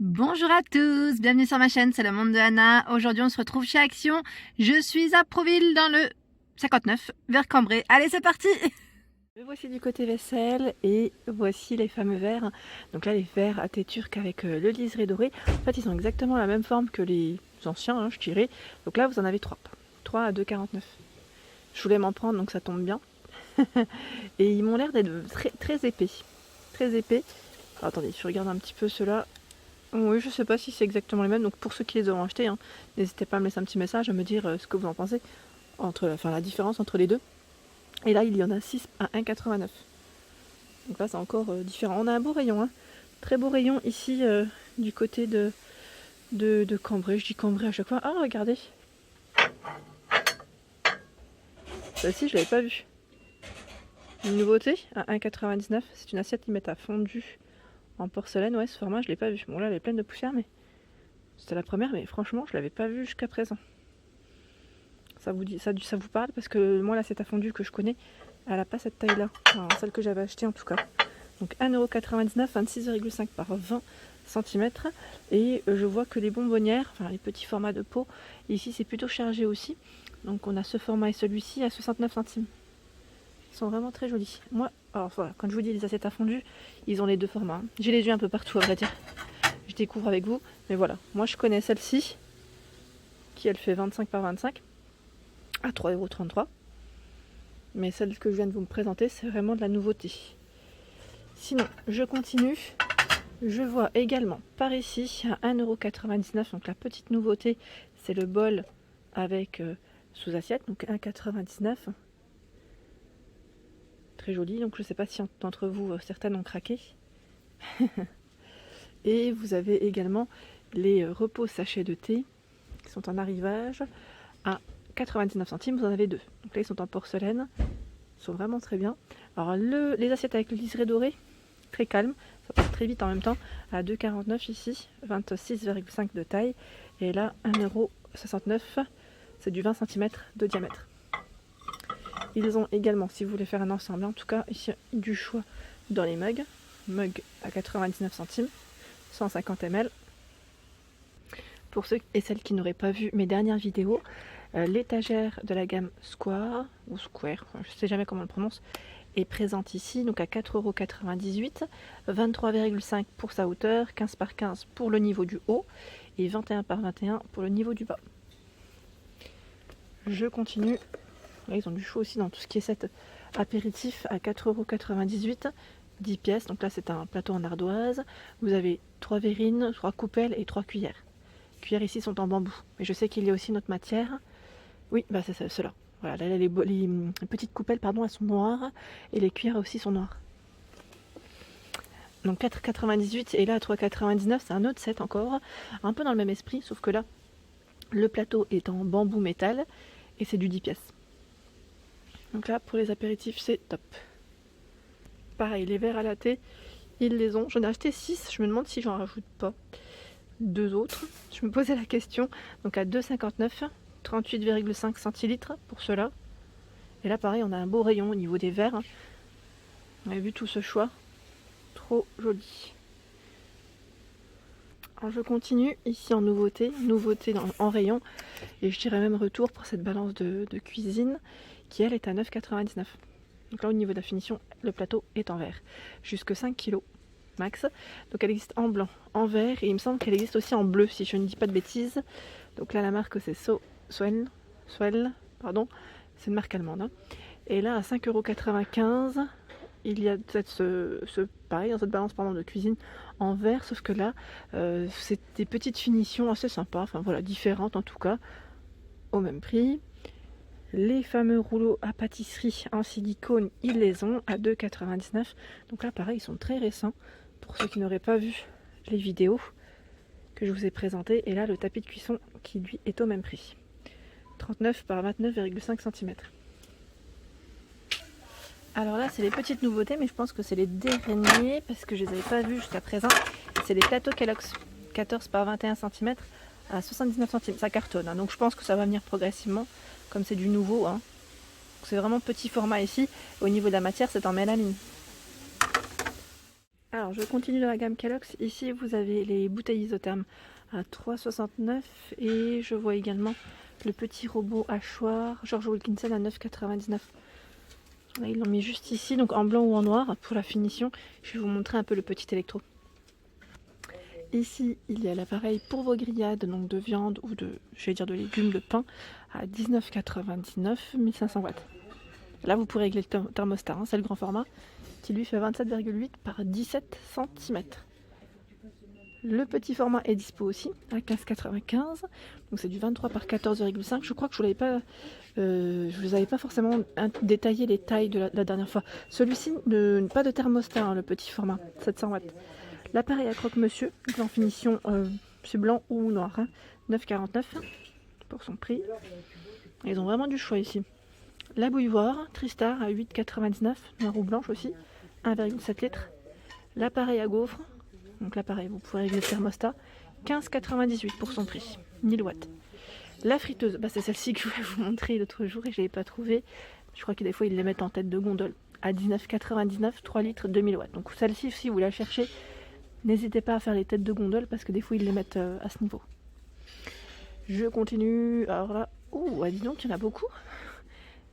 Bonjour à tous, bienvenue sur ma chaîne, c'est le monde de Anna. Aujourd'hui on se retrouve chez Action. Je suis à Proville dans le 59 vers Cambrai. Allez, c'est parti. Me voici du côté vaisselle et voici les fameux verres. Donc là les verres à thé turc avec le liseré doré. En fait ils ont exactement la même forme que les anciens, je dirais. Donc là vous en avez 3 à 2,49. Je voulais m'en prendre donc ça tombe bien. Et ils m'ont l'air d'être très épais. Très épais. Alors, attendez, je regarde un petit peu ceux-là. Oui, je sais pas si c'est exactement les mêmes, donc pour ceux qui les auront achetés, n'hésitez pas à me laisser un petit message, à me dire ce que vous en pensez, la différence entre les deux. Et là, il y en a 6 à 1,89. Donc là, c'est encore différent. On a un beau rayon, très beau rayon ici du côté de Cambrai. Je dis Cambrai à chaque fois. Ah, regardez. Celle-ci, je l'avais pas vue. Une nouveauté à 1,99. C'est une assiette qui met à fondu. En porcelaine, ouais, ce format, je l'ai pas vu. Bon, là, elle est pleine de poussière, mais c'était la première, mais franchement, je l'avais pas vue jusqu'à présent. Ça vous parle? Parce que moi, l'assiette à fondu que je connais, elle a pas cette taille-là. Enfin, celle que j'avais achetée, en tout cas. Donc, 1,99€, 26,5 par 20 cm. Et je vois que les bonbonnières, enfin, les petits formats de pot, ici, c'est plutôt chargé aussi. Donc, on a ce format et celui-ci à 69 centimes. Ils sont vraiment très jolis. Moi, alors voilà, quand je vous dis les assiettes à fondu, ils ont les deux formats. J'ai les yeux un peu partout, à vrai dire. Je découvre avec vous, mais voilà. Moi, je connais celle-ci, qui elle fait 25 par 25, à 3,33 €. Mais celle que je viens de vous me présenter, c'est vraiment de la nouveauté. Sinon, je continue. Je vois également par ici à 1,99 €. Donc la petite nouveauté, c'est le bol avec sous assiette, donc 1,99 €. Très joli, donc je ne sais pas si d'entre vous certaines ont craqué. Et vous avez également les repos sachets de thé qui sont en arrivage à 99 centimes. Vous en avez 2. Donc là ils sont en porcelaine, ils sont vraiment très bien. Alors les assiettes avec le liseré doré, très calme, ça passe très vite en même temps, à 2,49 € ici, 26,5 de taille. Et là 1,69 €, c'est du 20 cm de diamètre. Ils ont également, si vous voulez faire un ensemble, en tout cas ici du choix dans les mugs. Mug à 99 centimes, 150 ml. Pour ceux et celles qui n'auraient pas vu mes dernières vidéos, l'étagère de la gamme Square, ou Square, je ne sais jamais comment on le prononce, est présente ici, donc à 4,98 €, 23,5 pour sa hauteur, 15 par 15 pour le niveau du haut, et 21 par 21 pour le niveau du bas. Je continue. Là, ils ont du choix aussi dans tout ce qui est set apéritif à 4,98 €, 10 pièces. Donc là, c'est un plateau en ardoise. Vous avez 3 verrines, 3 coupelles et 3 cuillères. Les cuillères ici sont en bambou. Mais je sais qu'il y a aussi une autre matière. Oui, bah c'est cela. Voilà, là, les petites coupelles, pardon, elles sont noires. Et les cuillères aussi sont noires. Donc 4,98 € et là à 3,99 €, c'est un autre set encore. Un peu dans le même esprit, sauf que là, le plateau est en bambou métal et c'est du 10 pièces. Donc là, pour les apéritifs, c'est top. Pareil, les verres à la thé, ils les ont. J'en ai acheté 6, je me demande si j'en rajoute pas 2 autres. Je me posais la question. Donc à 2,59 €, 38,5 centilitres pour ceux-là. Et là, pareil, on a un beau rayon au niveau des verres. On a vu tout ce choix. Trop joli. Alors je continue ici en nouveauté en rayon. Et je dirais même retour pour cette balance de cuisine qui elle est à 9,99 €. Donc là au niveau de la finition, le plateau est en verre. Jusque 5 kg max. Donc elle existe en blanc, en vert et il me semble qu'elle existe aussi en bleu si je ne dis pas de bêtises. Donc là la marque c'est Swell, pardon, c'est une marque allemande. Et là à 5,95 €, il y a pareil dans cette balance de cuisine en verre, sauf que là c'est des petites finitions assez sympas, enfin voilà, différentes en tout cas, au même prix. Les fameux rouleaux à pâtisserie en silicone, ils les ont à 2,99 €. Donc là pareil, ils sont très récents pour ceux qui n'auraient pas vu les vidéos que je vous ai présentées. Et là le tapis de cuisson qui lui est au même prix, 39 par 29,5 cm. Alors là c'est les petites nouveautés, mais je pense que c'est les derniers parce que je les avais pas vus jusqu'à présent. C'est les plateaux Kellogg's, 14 par 21 cm à 79 centimes. Ça cartonne, donc je pense que ça va venir progressivement, comme c'est du nouveau. C'est vraiment petit format ici. Au niveau de la matière, c'est en mélamine. Alors je continue dans la gamme Kellogg's. Ici vous avez les bouteilles isothermes à 3,69 et je vois également le petit robot hachoir George Wilkinson à 9,99. Là, ils l'ont mis juste ici, donc en blanc ou en noir pour la finition. Je vais vous montrer un peu le petit électro. Ici, il y a l'appareil pour vos grillades, donc de viande ou de, je vais dire de légumes, de pain, à 19,99, 1500 watts. Là, vous pourrez régler le thermostat, hein, c'est le grand format, qui lui fait 27,8 par 17 cm. Le petit format est dispo aussi à 15,95, donc c'est du 23 par 14,5. Je crois que je ne vous avais pas forcément détaillé les tailles de la dernière fois. Celui-ci, pas de thermostat, hein, le petit format, 700 watts. L'appareil à croque-monsieur, en finition, c'est blanc ou noir, hein, 9,49 pour son prix. Ils ont vraiment du choix ici. La bouilloire, Tristar à 8,99, noir ou blanche aussi, 1,7 litres. L'appareil à gaufres, donc l'appareil, vous pouvez régler le thermostat, 15,98 pour son prix, 1000 watts. La friteuse, bah c'est celle-ci que je voulais vous montrer l'autre jour et je ne l'ai pas trouvée. Je crois que des fois ils les mettent en tête de gondole. À 19,99, 3 litres, 2000 watts. Donc celle-ci, si vous la cherchez, n'hésitez pas à faire les têtes de gondole parce que des fois ils les mettent à ce niveau. Je continue. Alors là, dis donc, il y en a beaucoup.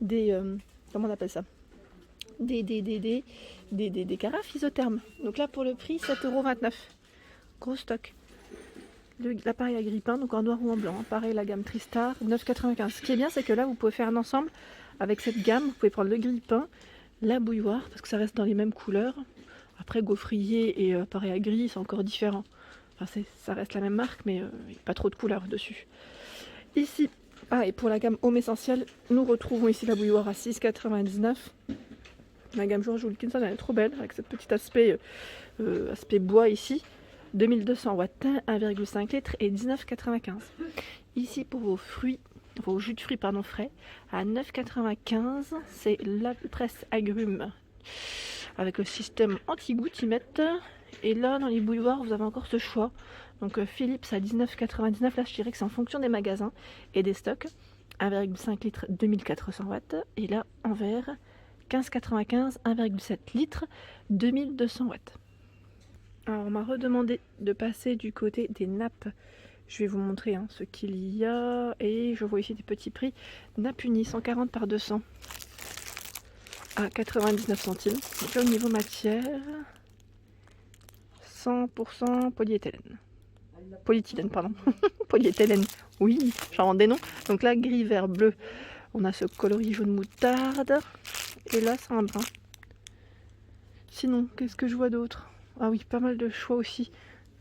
Comment on appelle ça? Des carafes isothermes. Donc là pour le prix 7,29 €. Gros stock. L'appareil à grille-pain, donc en noir ou en blanc. Hein. Pareil la gamme Tristar, 9,95. Ce qui est bien c'est que là vous pouvez faire un ensemble avec cette gamme. Vous pouvez prendre le grille-pain, la bouilloire, parce que ça reste dans les mêmes couleurs. Après gaufrier et appareil à grille c'est encore différent. Enfin, ça reste la même marque mais il n'y a pas trop de couleurs dessus. Ici, et pour la gamme Home Essentiel, nous retrouvons ici la bouilloire à 6,99. La gamme George Wilkinson, elle est trop belle, avec ce petit aspect bois ici. 2200 watts, 1,5 litres et 19,95. Ici pour vos jus de fruits frais, à 9,95, c'est la presse agrumes avec le système anti-goutte ils mettent. Et là dans les bouilloires vous avez encore ce choix. Donc Philips à 19,99, là je dirais que c'est en fonction des magasins et des stocks. 1,5 litres, 2400 watts. Et là en verre, 15,95, 1,7 litres, 2200 watts. Alors on m'a redemandé de passer du côté des nappes. Je vais vous montrer ce qu'il y a. Et je vois ici des petits prix. Nappe unie 140 par 200 à 99 centimes. Donc là au niveau matière, 100% polyéthylène. Polyéthylène, pardon. Polyéthylène, oui, j'invente des noms. Donc là gris, vert, bleu. On a ce coloris jaune moutarde. Et là c'est un brun. Sinon, qu'est-ce que je vois d'autre? Ah oui, pas mal de choix aussi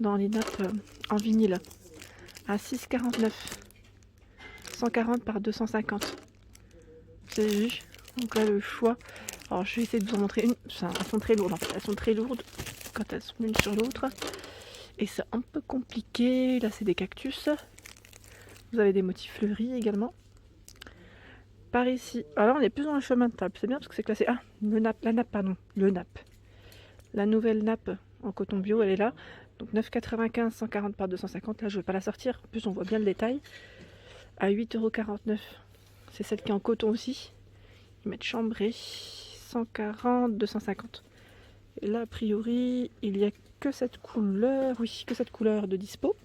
dans les nappes en vinyle. À 6,49. 140 par 250. Vous avez vu? Donc là, le choix. Alors, je vais essayer de vous en montrer une. Enfin, elles sont très lourdes en fait. Elles sont très lourdes quand elles sont l'une sur l'autre. Et c'est un peu compliqué. Là, c'est des cactus. Vous avez des motifs fleuris également. Par ici. Alors, on est plus dans le chemin de table. C'est bien parce que c'est classé. Ah, le nappe. La nouvelle nappe en coton bio, elle est là. Donc 9,95, 140 par 250. Là, je ne vais pas la sortir. En plus, on voit bien le détail. À 8,49 €. C'est celle qui est en coton aussi. Ils mettent chambré. 140, 250. Et là, a priori, il n'y a que cette couleur. Oui, que cette couleur de dispo.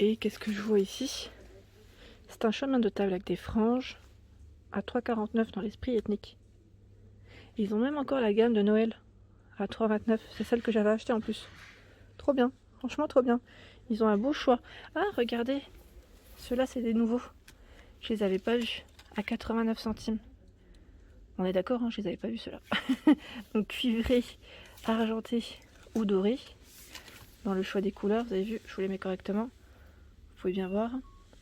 Et qu'est-ce que je vois ici? C'est un chemin de table avec des franges. À 3,49 dans l'esprit ethnique. Ils ont même encore la gamme de Noël à 3,29. C'est celle que j'avais achetée en plus. Trop bien, franchement trop bien. Ils ont un beau choix. Ah, regardez, ceux-là c'est des nouveaux. Je les avais pas vus à 89 centimes. On est d'accord, je les avais pas vus ceux-là. Donc cuivré, argenté ou doré. Dans le choix des couleurs, vous avez vu, je vous les mets correctement. Vous pouvez bien voir.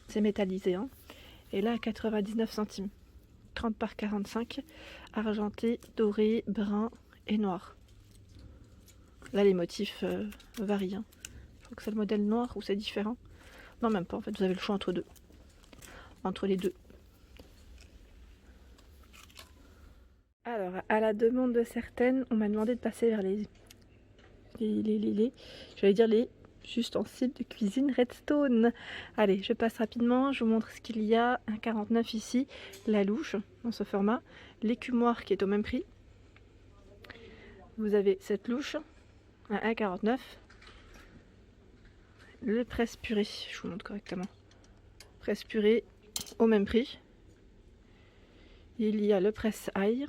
C'est métallisé. Et là à 99 centimes. 30 par 45, argenté, doré, brun et noir. Là les motifs varient. Je crois que c'est le modèle noir ou c'est différent. Non même pas, en fait vous avez le choix entre deux. Entre les deux. Alors à la demande de certaines, on m'a demandé de passer vers les ustensiles de cuisine Redstone. Allez, je passe rapidement, je vous montre ce qu'il y a. Un 49 ici, la louche dans ce format, l'écumoire qui est au même prix. vous avez cette louche à 1,49. Le presse purée, je vous montre correctement. Presse purée au même prix. Il y a le presse ail.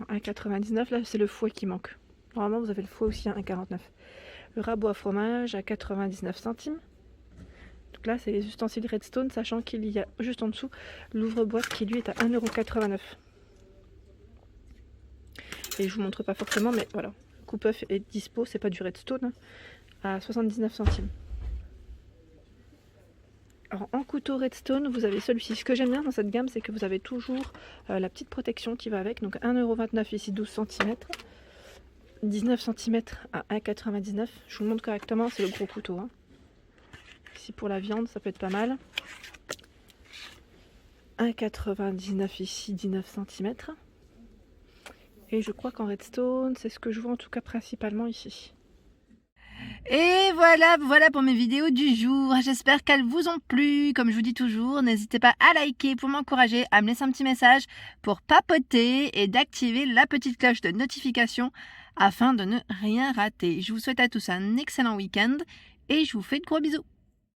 1,99. Là, c'est le fouet qui manque. Normalement, vous avez le fouet aussi à 1,49. Le rabot à fromage à 99 centimes. Donc là, c'est les ustensiles Redstone, sachant qu'il y a juste en dessous l'ouvre-boîte qui lui est à 1,89 €. Et je vous montre pas forcément, mais voilà. Coupe-œuf est dispo, c'est pas du Redstone, à 79 centimes. Alors en couteau Redstone, vous avez celui-ci. Ce que j'aime bien dans cette gamme, c'est que vous avez toujours la petite protection qui va avec. Donc 1,29 € ici, 12 cm. 19 cm à 1,99 €. Je vous le montre correctement, c'est le gros couteau. Hein. Ici pour la viande, ça peut être pas mal. 1,99 € ici, 19 cm. Et je crois qu'en Redstone, c'est ce que je vois en tout cas principalement ici. Et voilà pour mes vidéos du jour. J'espère qu'elles vous ont plu. Comme je vous dis toujours, n'hésitez pas à liker pour m'encourager, à me laisser un petit message pour papoter et d'activer la petite cloche de notification afin de ne rien rater. Je vous souhaite à tous un excellent week-end et je vous fais de gros bisous.